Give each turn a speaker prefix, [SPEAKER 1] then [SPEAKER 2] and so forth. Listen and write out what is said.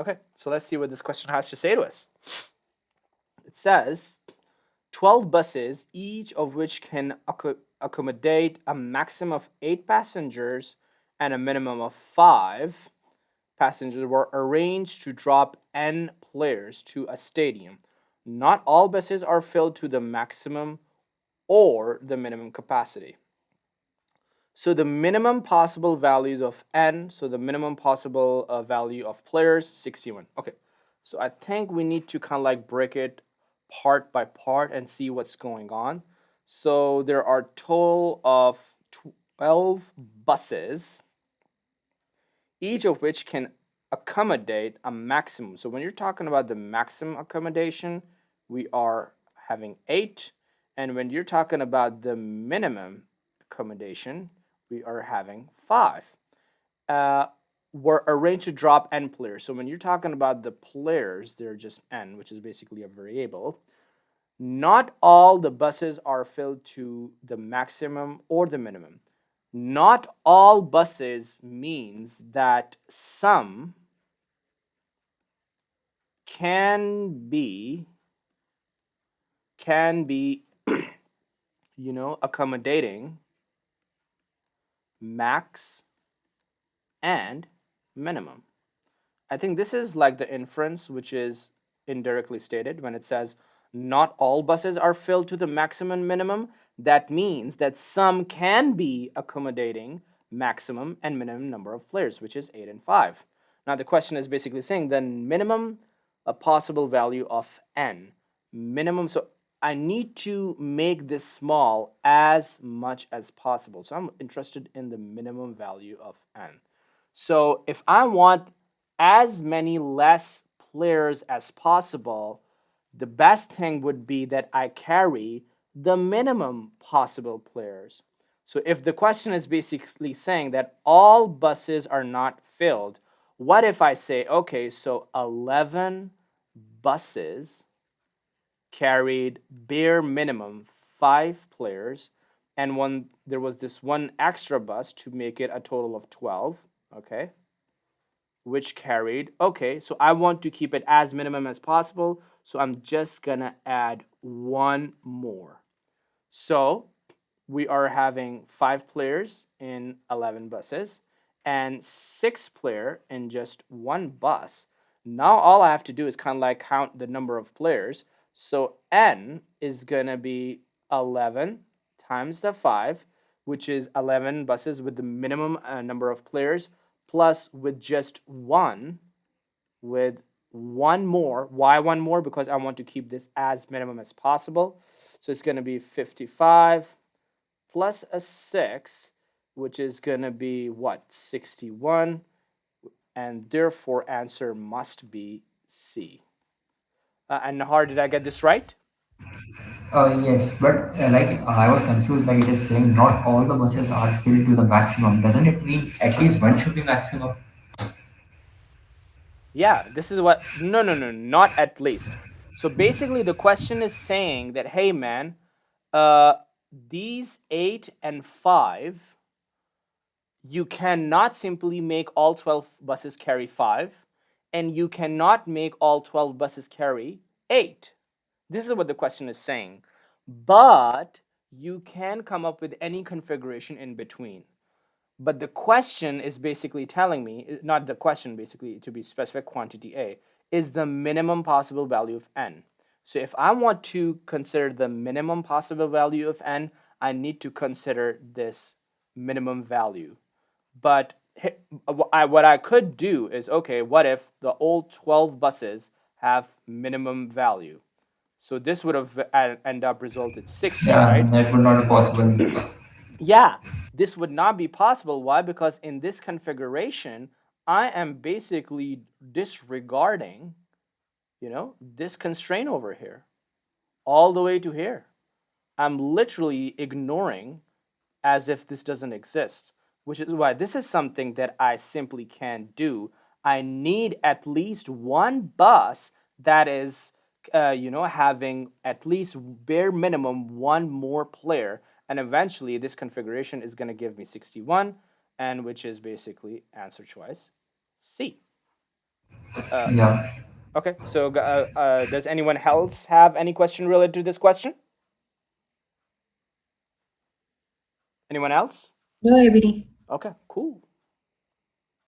[SPEAKER 1] Okay, so let's see what this question has to say to us. It says 12 buses, each of which can accommodate a maximum of 8 passengers and a minimum of 5 passengers, were arranged to drop n players to a stadium. Not all buses are filled to the maximum or the minimum capacity. So the minimum possible values of n, so the minimum possible value of players, 61. Okay, so I think we need to kind of like break it part by part and see what's going on. So there are total of 12 buses, each of which can accommodate a maximum. So when you're talking about the maximum accommodation, we are having 8. And when you're talking about the minimum accommodation, we are having 5. We're arranged to drop n players. So when you're talking about the players, they're just n, which is basically a variable. Not all the buses are filled to the maximum or the minimum. Not all buses means that some can be accommodating max and minimum. I think this is like the inference which is indirectly stated when it says not all buses are filled to the maximum minimum. That means that some can be accommodating maximum and minimum number of players, which is 8 and 5. Now the question is basically saying the minimum a possible value of n. Minimum, so I need to make this small as much as possible. So I'm interested in the minimum value of n. So if I want as many less players as possible, the best thing would be that I carry the minimum possible players. So if the question is basically saying that all buses are not filled, what if I say, okay, so 11 buses carried bare minimum 5 players, and there was this one extra bus to make it a total of 12, okay? Which carried, okay, so I want to keep it as minimum as possible, so I'm just gonna add one more. So we are having 5 players in 11 buses and 6 player in just one bus. Now all I have to do is kind of like count the number of players. So n is gonna be 11 times the 5, which is 11 buses with the minimum number of players, plus with just one, with one more. Why one more? Because I want to keep this as minimum as possible. So it's going to be 55 plus a 6, which is going to be what? 61. And therefore, answer must be C. And Nahar, did I get this right?
[SPEAKER 2] Yes, but I was confused. Like it is saying not all the buses are filled to the maximum. Doesn't it mean at least one should be maximum?
[SPEAKER 1] Yeah, this is what. No, no, no, not at least. So basically, the question is saying that, hey, man, uh, these 8 and 5, you cannot simply make all 12 buses carry 5, and you cannot make all 12 buses carry 8. This is what the question is saying. But you can come up with any configuration in between. But the question is basically telling me, not the question, basically, to be specific, quantity A, is the minimum possible value of n. So if I want to consider the minimum possible value of n, I need to consider this minimum value. But what I could do is, okay, what if the old 12 buses have minimum value? So this would have end up resulted 60,
[SPEAKER 2] Yeah,
[SPEAKER 1] right?
[SPEAKER 2] that would not be possible.
[SPEAKER 1] Yeah, this would not be possible. Why? Because in this configuration, I am basically disregarding, this constraint over here, all the way to here. I'm literally ignoring as if this doesn't exist, which is why this is something that I simply can't do. I need at least one bus that is, having at least bare minimum one more player, and eventually this configuration is going to give me 61, and which is basically answer choice C. Uh,
[SPEAKER 2] Yeah.
[SPEAKER 1] okay, so does anyone else have any question related to this question? Anyone else?
[SPEAKER 3] No, everybody.
[SPEAKER 1] Okay, cool.